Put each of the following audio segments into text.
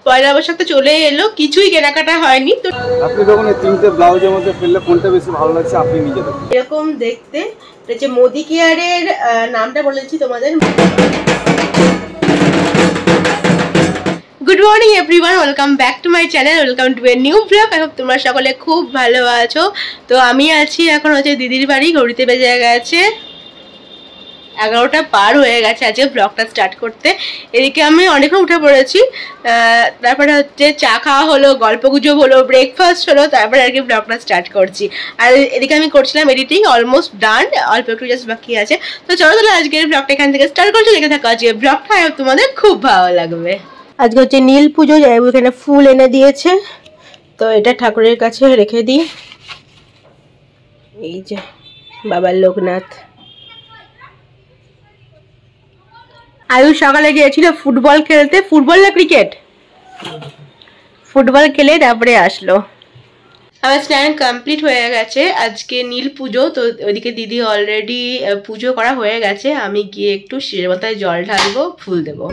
পয়লা বৈশাখ তো চলে এলো, কিছুই কেনাকাটা হয়নি। তো আপনি যখন এই তিনটে ব্লাউজের মধ্যে ফেললে কোনটা বেশি ভালো লাগছে আপনি নিজে দেখুন। এরকম দেখতে, এটা হচ্ছে মোদি কেয়ারের নামটা বলেছি তোমাদের। Good morning everyone, welcome back to my channel, welcome to a new blog. I hope তোমরা সকলে খুব ভালো আছো। তো আমি আছি এখন হচ্ছে দিদির বাড়ি, ঘড়িতে বেজে গেছে 11টা পার হয়ে গেছে আজকে ব্লগটা স্টার্ট করতে। এদিকে আমি অনেকক্ষণ উঠে পড়েছি, তারপরে হচ্ছে চা খাওয়া হলো, গল্পগুজব হলো, ব্রেকফাস্ট হলো, তারপরে আর কি ব্লগটা স্টার্ট করছি। আর এদিকে আমি করছিলাম এডিটিং, অলমোস্ট ডান, অল্প একটু জাস্ট বাকি আছে। তো চলো তাহলে আজকের ব্লগটা এখান থেকে স্টার্ট করছি। দেখে থাকো আজকে ব্লগটা, তোমাদের খুব ভালো লাগবে। আজকে হচ্ছে নীল পুজো, যাই এখানে ফুল এনে দিয়েছে, তো এটা ঠাকুরের কাছে রেখে দিই। এই যে বাবার লোকনাথ। আয়ুষ সকালে গিয়েছিল ফুটবল খেলতে, ফুটবল না ক্রিকেট, ফুটবল খেলে তারপরে আসলো। আমার স্নান কমপ্লিট হয়ে গেছে, আজকে নীল পুজো, তো ওইদিকে দিদি অলরেডি পুজো করা হয়ে গেছে। আমি গিয়ে একটু শিরের মাথায় জল ঢালবো, ফুল দেবো।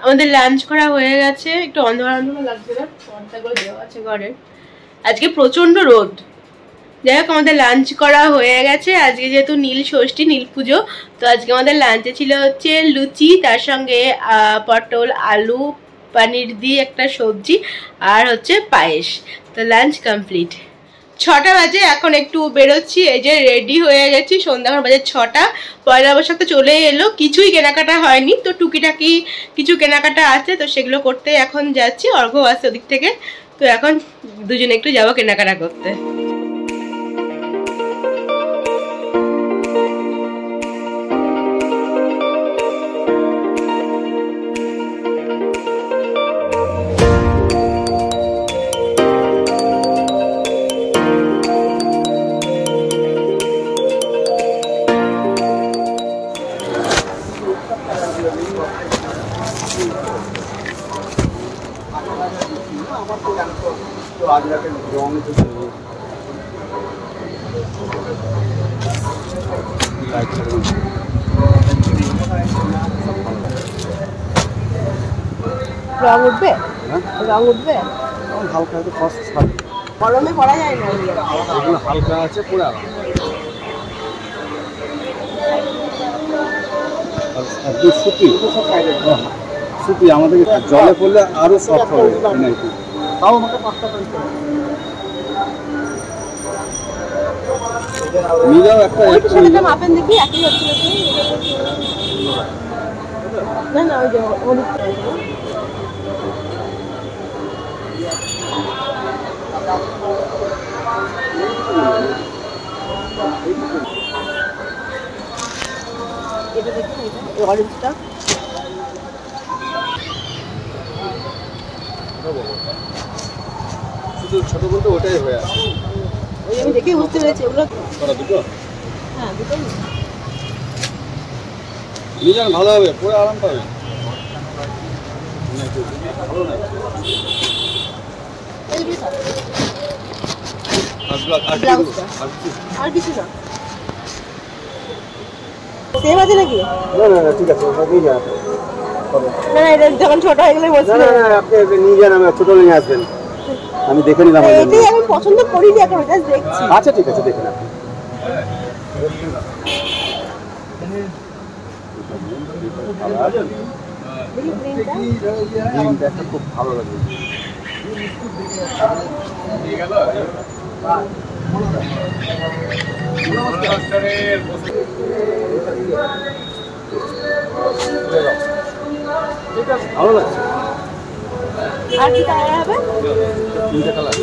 আমাদের লাঞ্চ করা হয়ে গেছে, একটু অন্ধকার অন্ধকার লাগছে না, পর্দাগুলো দেওয়া আছে ঘরের। আজকে প্রচন্ড রোদ। যাই হোক আমাদের লাঞ্চ করা হয়ে গেছে। আজকে যেহেতু নীল ষষ্ঠী, নীল পুজো, তো আজকে আমাদের লাঞ্চে ছিল হচ্ছে লুচি, তার সঙ্গে পটল আলু পনির দিয়ে একটা সবজি, আর হচ্ছে পায়েস। তো লাঞ্চ কমপ্লিট। 6টা বাজে, এখন একটু বেরোচ্ছি, এই যে রেডি হয়ে গেছি। সন্ধ্যা বাজে 6টা, পয়লা বৈশাখ তো চলে এলো, কিছুই কেনাকাটা হয়নি, তো টুকিটাকি কিছু কেনাকাটা আছে, তো সেগুলো করতে এখন যাচ্ছি। অর্ঘ্য আসছে ওদিক থেকে, তো এখন দুজনে একটু যাবো কেনাকাটা করতে। রং উঠবে, রং উঠবে হালকা, গরমে পড়া যায় না, হালকা আছে পুরো। সুতি সুতি আমাদের জলে পড়লে আরো সফট হবে। তাও আমাকে 5টা নিয়ে একটা মাপেন দেখি, একই হচ্ছে না না, ওই যে এটা দেখুন, এটা অরেঞ্জটা শুধু ছোট বলতে ওটাই হয়ে আছে। ওই আমি দেখেই বুঝতে পেরেছি ওগুলো। দুটো, হ্যাঁ দুটো নিয়ে যান, ভালো হবে, পুরো আরাম পাবে। আর কিছু না, সেম আছে নাকি? না না না, ঠিক আছে, ওটা নিয়ে যান। না না, এটা যখন ছোট হয়ে গেলে বলছি। না না, আপনি নিয়ে যান, আমি ছোট নিয়ে আসবেন, আমি দেখে নিলাম। এটাই আমি পছন্দ করিনি, এখন জাস্ট দেখছি। আচ্ছা ঠিক আছে, দেখেন আপনি। খুব ভালো লাগে। ভালো লাগছে। আর কি কালার হবে? 3টে কালার।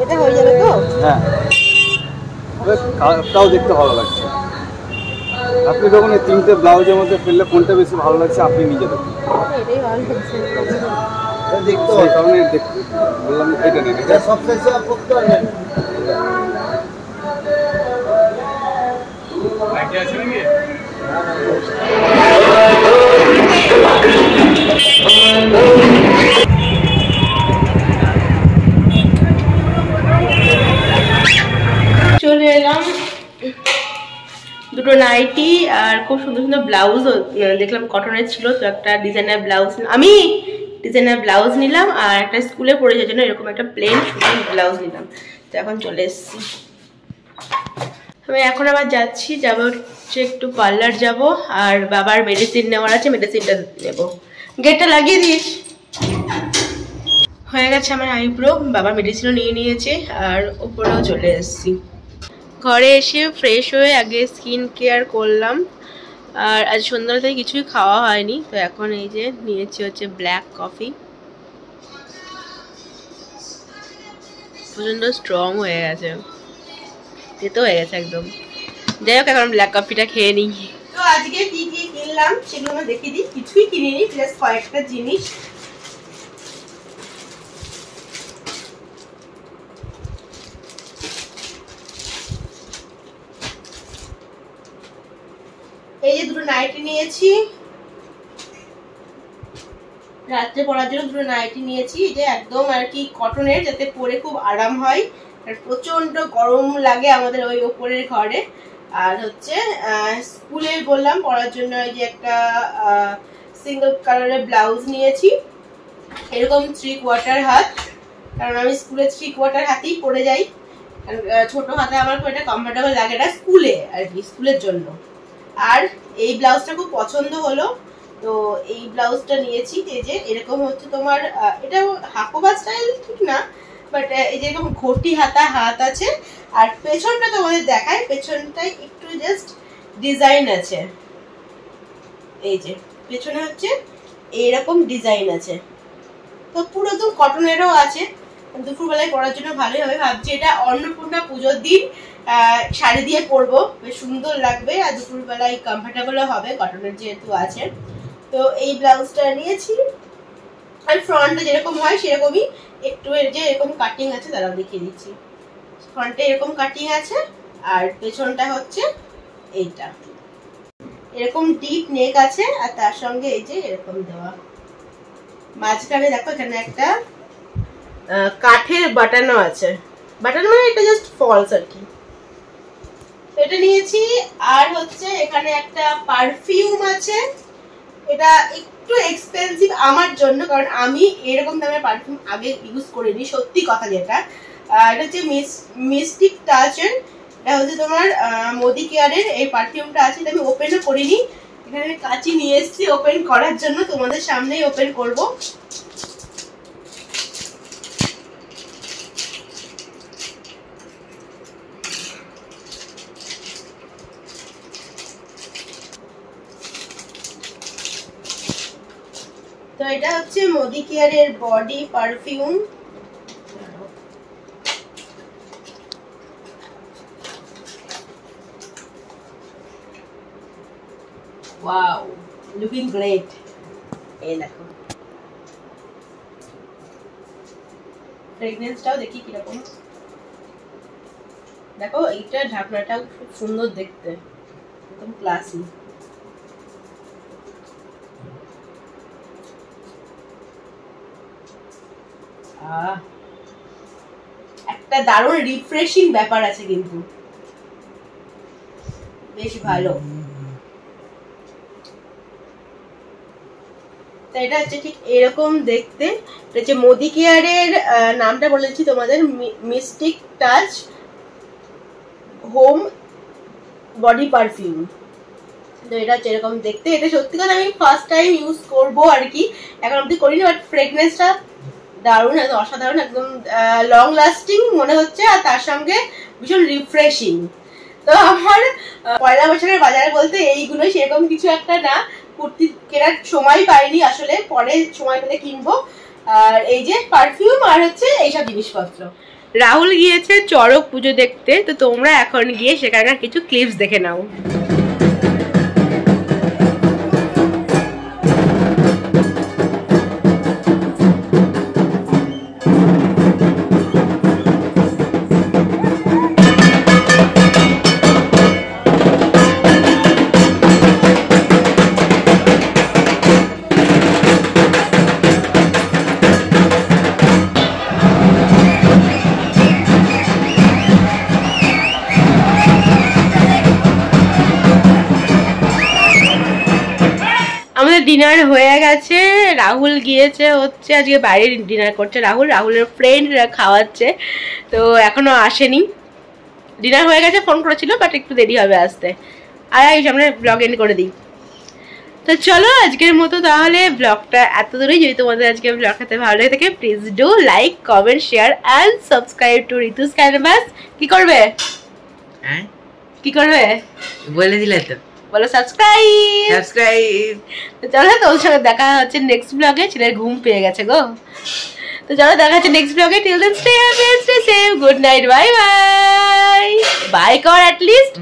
এটা হয়ে যাবে তো? হ্যাঁ, কালারটাও দেখতে ভালো লাগছে। আপনি যখন এই 3টে ব্লাউজের মধ্যে ফেললে কোনটা বেশি ভালো লাগছে আপনি নিজে দেখুন। এটাই ভালো লাগছে দেখতে হয়, কারণ দেখতে বললাম এটা নেই, এটা সবশেষে করতে হবে। আইডিয়া আছে নাকি? চলে এলাম, দুটো নাইটি আর খুব সুন্দর সুন্দর ব্লাউজও দেখলাম কটনের ছিল, তো একটা ডিজাইনার ব্লাউজ আমি ডিজাইনার ব্লাউজ নিলাম আর একটা স্কুলে পড়ে যাওয়ার জন্য এরকম একটা প্লেন শুটিং ব্লাউজ নিলাম। তো এখন চলে এসেছি, আমি এখন আবার যাচ্ছি, যাবো হচ্ছে একটু পার্লার যাব আর বাবার মেডিসিন নেওয়ার আছে, মেডিসিনটা নেব। গেটটা লাগিয়ে দিস। হয়ে গেছে আমার আইব্রো, বাবার মেডিসিনও নিয়ে নিয়েছে আর ওপরেও চলে এসেছি। ঘরে এসে ফ্রেশ হয়ে আগে স্কিন কেয়ার করলাম আর আজ সন্ধ্যাবেলা থেকে কিছুই খাওয়া হয়নি, তো এখন এই যে নিয়েছি হচ্ছে ব্ল্যাক কফি, প্রচণ্ড স্ট্রং হয়ে গেছে, তেতো হয়ে গেছে একদম। যাই হোক এখন ব্ল্যাক কফিটা খেয়ে নিই। তো আজকে কি কি কিনলাম সেগুলো আমি দেখিয়ে দিই, কিছুই কিনিনি, প্লাস কয়েকটা জিনিস। এই যে দুটো নাইটি নিয়েছি, রাত্রে পরার জন্য দুটো নাইটি নিয়েছি, যে একদম আর কি কটনের, যাতে পরে খুব আরাম হয়, আর প্রচন্ড গরম লাগে আমাদের ওই ওপরের ঘরে। আর হচ্ছে স্কুলে বললাম পরার জন্য এই যে একটা সিঙ্গেল কালারের ব্লাউজ নিয়েছি, এরকম 3/4 হাত, কারণ আমি স্কুলে 3/4 হাতেই পরে যাই, ছোট হাতে আমার খুব একটা কমফোর্টেবল লাগে না স্কুলে আর কি, স্কুলের জন্য। আর এই ব্লাউজটা খুব পছন্দ হলো, তো এই ব্লাউজটা নিয়েছি। এই যে এরকম হচ্ছে তোমার, এটা হাকোবা স্টাইল ঠিক না, বাট এই যে এরকম ঘটি হাতা হাত আছে, আর পেছনটা তোমাদের দেখায়, পেছনটায় একটু জাস্ট ডিজাইন আছে, এই যে পেছনে হচ্ছে এইরকম ডিজাইন আছে, তো পুরো তো কটনেরও আছে, দুপুরবেলায় পরার জন্য ভালোই হবে। ভাবছি এটা অন্নপূর্ণা পুজোর দিন শাড়ি দিয়ে পরবো, বেশ সুন্দর লাগবে, আর দুপুরবেলায় কমফোর্টেবলও হবে, কটনের যেহেতু আছে। তো এই ব্লাউজটা নিয়েছি, আর ফ্রন্টে যেরকম হয় সেরকমই, একটু এর যে এরকম কাটিং আছে, তারাও দেখিয়ে দিচ্ছি। ফ্রন্টে এরকম কাটিং আছে, আর পেছনটা হচ্ছে এইটা এরকম ডিপ নেক আছে, আর তার সঙ্গে এই যে এরকম দেওয়া, মাঝখানে দেখো এখানে একটা কাঠের বাটানো আছে, বাটানো মানে এটা জাস্ট ফলস আর কি, এটা নিয়েছি। আর হচ্ছে এখানে একটা পারফিউম আছে, এটা একটু এক্সপেন্সিভ আমার জন্য, কারণ আমি এরকম দামের পারফিউম আগে ইউজ করিনি, সত্যি কথা যেটা। এটা হচ্ছে মিস্টিক টাচের, এটা হচ্ছে তোমার মোদি কেয়ারের এই পারফিউমটা আছে, এটা আমি ওপেনও করিনি, এখানে আমি কাঁচি নিয়ে এসেছি ওপেন করার জন্য, তোমাদের সামনেই ওপেন করব। তো এটা হচ্ছে মোদি কেয়ারের body perfume, wow looking great. এই দেখো ফ্রেগনেন্সটাও দেখি কিরকম, দেখো এইটা ঢাকনাটাও খুব সুন্দর দেখতে, একদম ক্লাসি। একটা দারুণ রিফ্রেশিং ব্যাপার আছে, কিন্তু বেশ ভালো। এটা হচ্ছে ঠিক এরকম দেখতে, এটা হচ্ছে মোদি কেয়ারের নামটা বলেছি তোমাদের, mystic touch home body perfume. তো এটা হচ্ছে এরকম দেখতে, এটা সত্যি কথা আমি ফার্স্ট টাইম ইউজ করবো আর কি, এখন অব্দি করিনি, বাট ফ্রেগনেন্সটা দারুণ, অসাধারণ, একদম লং লাস্টিং মনে হচ্ছে, আর তার সঙ্গে ভীষণ রিফ্রেশিং। তো আমার পয়লা বৈশাখের বাজারে বলতে এইগুলোই, সেরকম কিছু একটা না, কুর্তি কেনার সময় পাইনি আসলে, পরে সময় পেলে কিনবো। আর এই যে পারফিউম আর হচ্ছে এইসব জিনিসপত্র। রাহুল গিয়েছে চড়ক পুজো দেখতে, তো তোমরা এখন গিয়ে সেখানকার কিছু ক্লিপস দেখে নাও। ডিনার হয়ে গেছে। রাহুল গিয়েছে হচ্ছে আজকে বাইরে ডিনার করছে। রাহুলের ফ্রেন্ডরা খাওয়াচ্ছে, তো এখনো আসেনি। ডিনার হয়ে গেছে, ফোন করেছিল, বাট একটু দেরি হবে আসতে। আর সামনে ব্লগ এন্ড করে দিই। তো চলো আজকের মতো তাহলে ব্লগটা এত দূরেই। যদি তোমাদের আজকে ব্লগটাতে ভালো লাগে থাকে, please do like, comment, share and subscribe to ঋতুস canvas. কি করবে? কি করবে বলে দিলে তো, বলো সাবস্ক্রাইব। তো চলো, তোমার সঙ্গে দেখা হচ্ছে নেক্সট ব্লগে। ছেলের ঘুম পেয়ে গেছে গো। তো চলো দেখা হচ্ছে নেক্সট ব্লগে। Till then stay happy, stay safe, good night, bye bye. Bye কর অ্যাট লিস্ট।